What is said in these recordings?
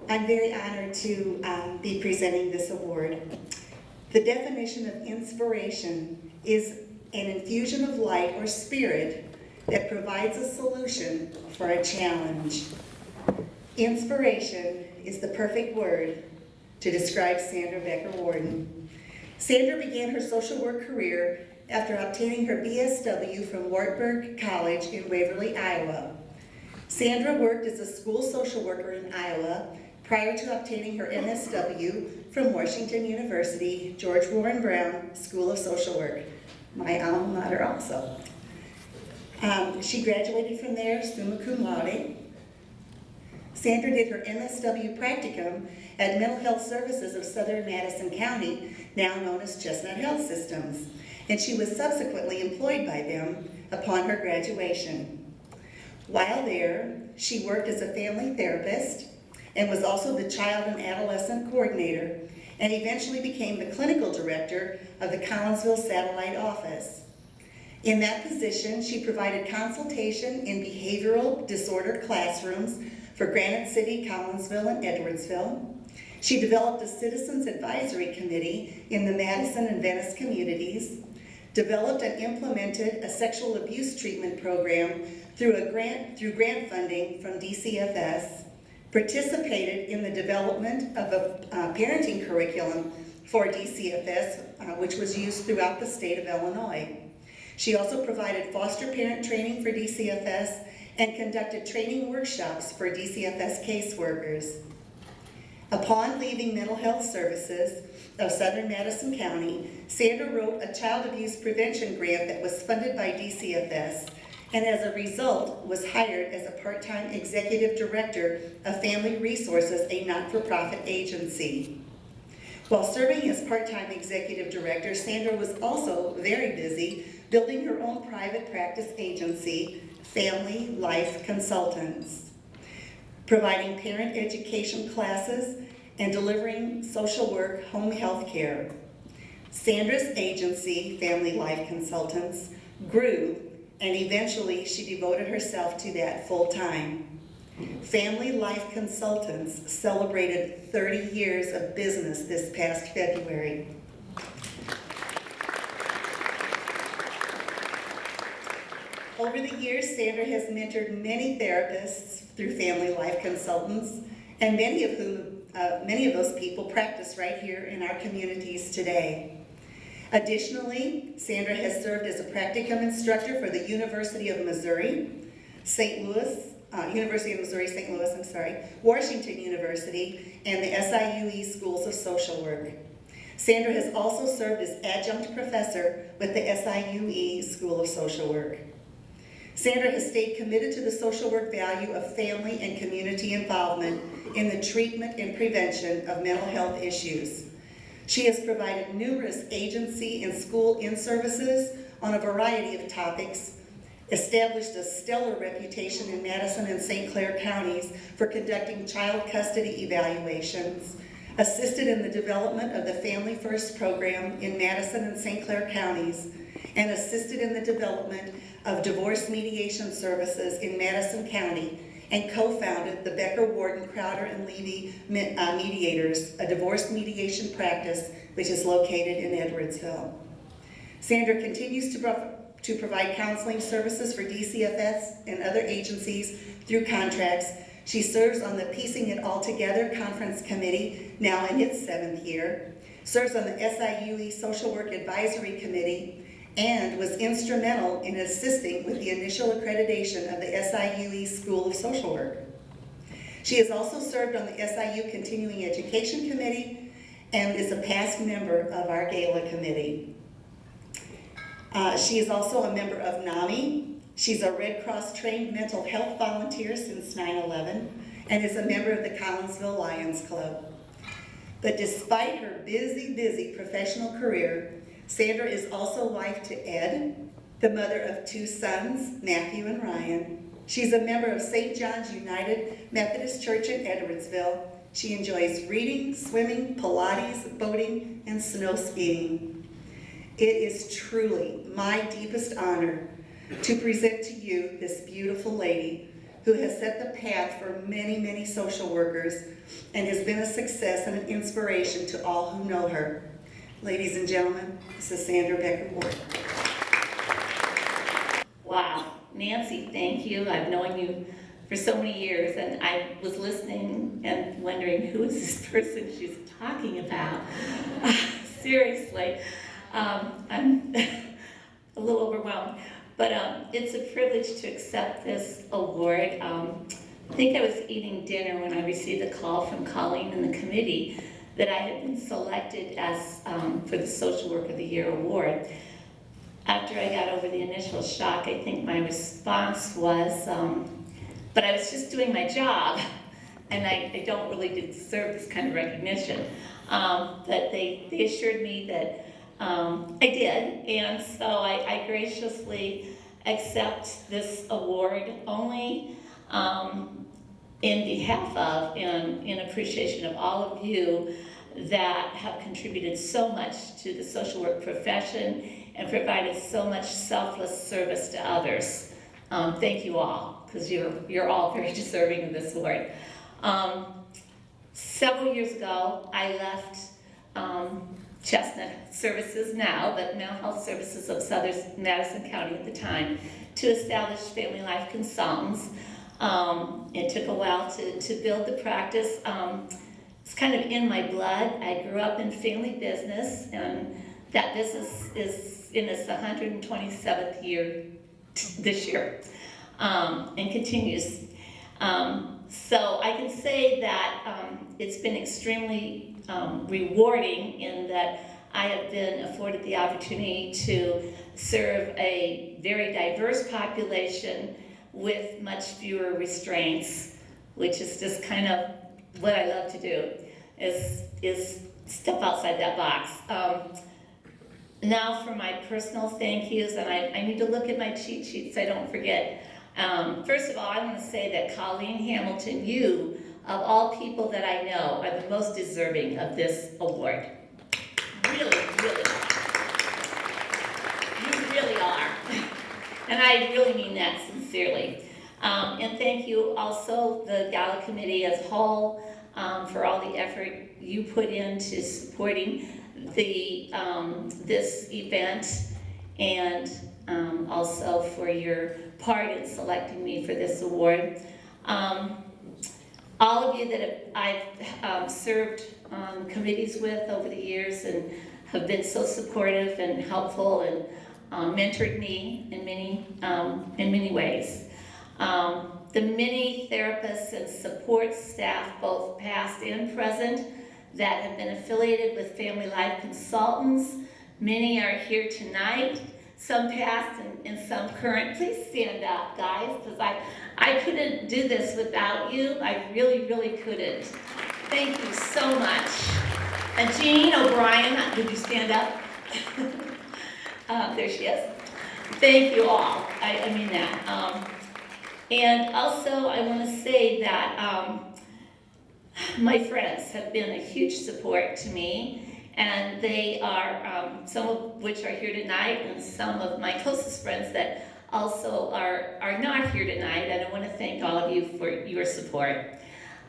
I'm very honored to be presenting this award. The definition of inspiration is an infusion of light or spirit that provides a solution for a challenge. Inspiration is the perfect word to describe Sandra Becker-Warden. Sandra began her social work career after obtaining her BSW from Wartburg College in Waverly, Iowa. Sandra worked as a school social worker in Iowa prior to obtaining her MSW from Washington University, George Warren Brown School of Social Work, my alma mater also. She graduated from there summa cum laude. Sandra did her MSW practicum at Mental Health Services of Southern Madison County, now known as Chestnut Health Systems, and she was subsequently employed by them upon her graduation. While there, she worked as a family therapist and was also the child and adolescent coordinator, and eventually became the clinical director of the Collinsville Satellite Office. In that position, she provided consultation in behavioral disorder classrooms for Granite City, Collinsville, and Edwardsville. She developed a Citizens Advisory Committee in the Madison and Venice communities, developed and implemented a sexual abuse treatment program through grant funding from DCFS, participated in the development of a parenting curriculum for DCFS, which was used throughout the state of Illinois. She also provided foster parent training for DCFS and conducted training workshops for DCFS caseworkers. Upon leaving Mental Health Services of Southern Madison County, Sandra wrote a child abuse prevention grant that was funded by DCFS, and as a result was hired as a part-time executive director of Family Resources, a not-for-profit agency. While serving as part-time executive director, Sandra was also very busy building her own private practice agency, Family Life Consultants, providing parent education classes and delivering social work home health care. Sandra's agency, Family Life Consultants, grew, and eventually she devoted herself to that full time. Family Life Consultants celebrated 30 years of business this past February. Over the years, Sandra has mentored many therapists through Family Life Consultants, and many of those people practice right here in our communities today. Additionally, Sandra has served as a practicum instructor for the University of Missouri, University of Missouri, St. Louis, Washington University, and the SIUE Schools of Social Work. Sandra has also served as adjunct professor with the SIUE School of Social Work. Sandra has stayed committed to the social work value of family and community involvement in the treatment and prevention of mental health issues. She has provided numerous agency and school in-services on a variety of topics, established a stellar reputation in Madison and St. Clair counties for conducting child custody evaluations, assisted in the development of the Family First program in Madison and St. Clair counties, and assisted in the development of divorce mediation services in Madison County, and co-founded the Becker-Warden, Crowder, and Levy Mediators, a divorce mediation practice which is located in Edwardsville. Sandra continues to provide counseling services for DCFS and other agencies through contracts. She serves on the Piecing It All Together Conference Committee, now in its 7th year, serves on the SIUE Social Work Advisory Committee, and was instrumental in assisting with the initial accreditation of the SIUE School of Social Work. She has also served on the SIU Continuing Education Committee and is a past member of our Gala Committee. She is also a member of NAMI. She's a Red Cross trained mental health volunteer since 9/11 and is a member of the Collinsville Lions Club. But despite her busy professional career, Sandra is also wife to Ed, the mother of 2 sons, Matthew and Ryan. She's a member of St. John's United Methodist Church in Edwardsville. She enjoys reading, swimming, Pilates, boating, and snow skiing. It is truly my deepest honor to present to you this beautiful lady who has set the path for many, many social workers and has been a success and an inspiration to all who know her. Ladies and gentlemen, this is Sandra Becker-Warden. Wow, Nancy, thank you. I've known you for so many years, and I was listening and wondering, who is this person she's talking about? Seriously, I'm a little overwhelmed, but it's a privilege to accept this award. I think I was eating dinner when I received a call from Colleen and the committee that I had been selected as for the Social Work of the Year award. After I got over the initial shock, I think my response was, but I was just doing my job, and I don't really deserve this kind of recognition. But they assured me that I did, and so I graciously accept this award only in behalf of and in appreciation of all of you that have contributed so much to the social work profession and provided so much selfless service to others. Thank you all, because you're all very deserving of this award. Several years ago, I left Chestnut Services now, but Mental Health Services of Southern Madison County at the time, to establish Family Life Consultants. It took a while to build the practice. It's kind of in my blood. I grew up in family business, and that business is in its 127th year this year, and continues. So I can say that it's been extremely rewarding in that I have been afforded the opportunity to serve a very diverse population with much fewer restraints, which is just kind of what I love to do, is step outside that box. Now for my personal thank yous, and I need to look at my cheat sheet so I don't forget. First of all, I want to say that Colleen Hamilton, you, of all people that I know, are the most deserving of this award. Really, really. You really are. And I really mean that sincerely. And thank you also, the Gala committee as a whole, for all the effort you put into supporting the this event, and also for your part in selecting me for this award. All of you that I've served on committees with over the years and have been so supportive and helpful and mentored me in many ways. The many therapists and support staff, both past and present, that have been affiliated with Family Life Consultants. Many are here tonight, some past and some current. Please stand up, guys, because I couldn't do this without you. I really, really couldn't. Thank you so much. And Jean O'Brien, did you stand up? There she is. Thank you all. I mean that. And also, I want to say that my friends have been a huge support to me, and they are, some of which are here tonight, and some of my closest friends that also are not here tonight, and I want to thank all of you for your support.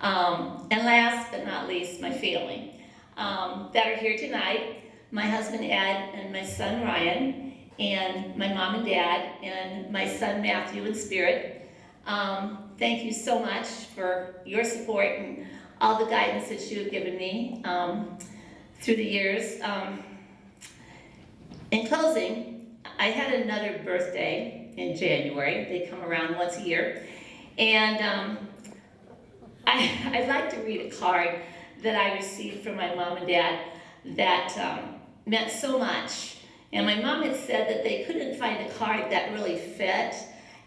And last but not least, my family that are here tonight, my husband Ed and my son Ryan, and my mom and dad, and my son Matthew in spirit. Thank you so much for your support and all the guidance that you have given me through the years. In closing, I had another birthday in January. They come around once a year. And I'd like to read a card that I received from my mom and dad that meant so much. And my mom had said that they couldn't find a card that really fit.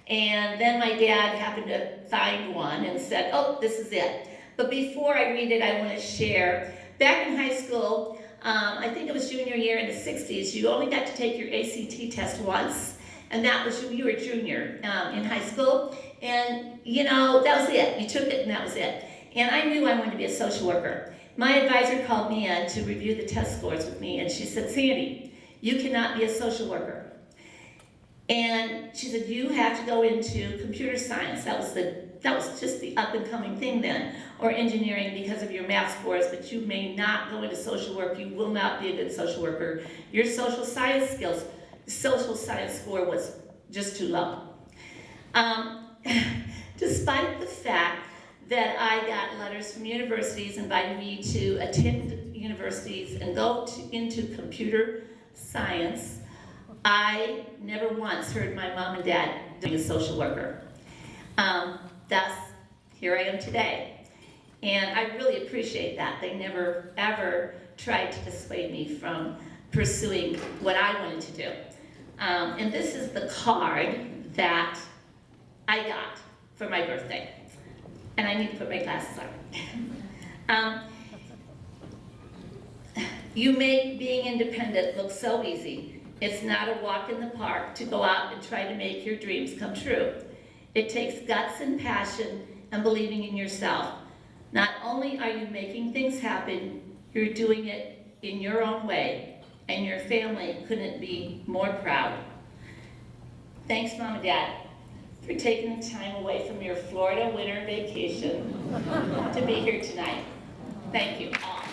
And then my dad happened to find one and said, oh, this is it. But before I read it, I want to share. Back in high school, I think it was junior year in the 60s, you only got to take your ACT test once. And that was when you were junior in high school. And, you know, that was it. You took it and that was it. And I knew I wanted to be a social worker. My advisor called me in to review the test scores with me, and she said, Sandy, you cannot be a social worker. And she said, you have to go into computer science. That was the that was just the up and coming thing then, or engineering because of your math scores, but you may not go into social work, you will not be a good social worker. Your social science skills, social science score was just too low. Despite the fact that I got letters from universities inviting me to attend universities and go into computer science, I never once heard my mom and dad being a social worker. Thus, here I am today. And I really appreciate that. They never, ever tried to dissuade me from pursuing what I wanted to do. And this is the card that I got for my birthday. And I need to put my glasses on. You make being independent look so easy. It's not a walk in the park to go out and try to make your dreams come true. It takes guts and passion and believing in yourself. Not only are you making things happen, you're doing it in your own way, and your family couldn't be more proud. Thanks, Mom and Dad, for taking the time away from your Florida winter vacation to be here tonight. Thank you all.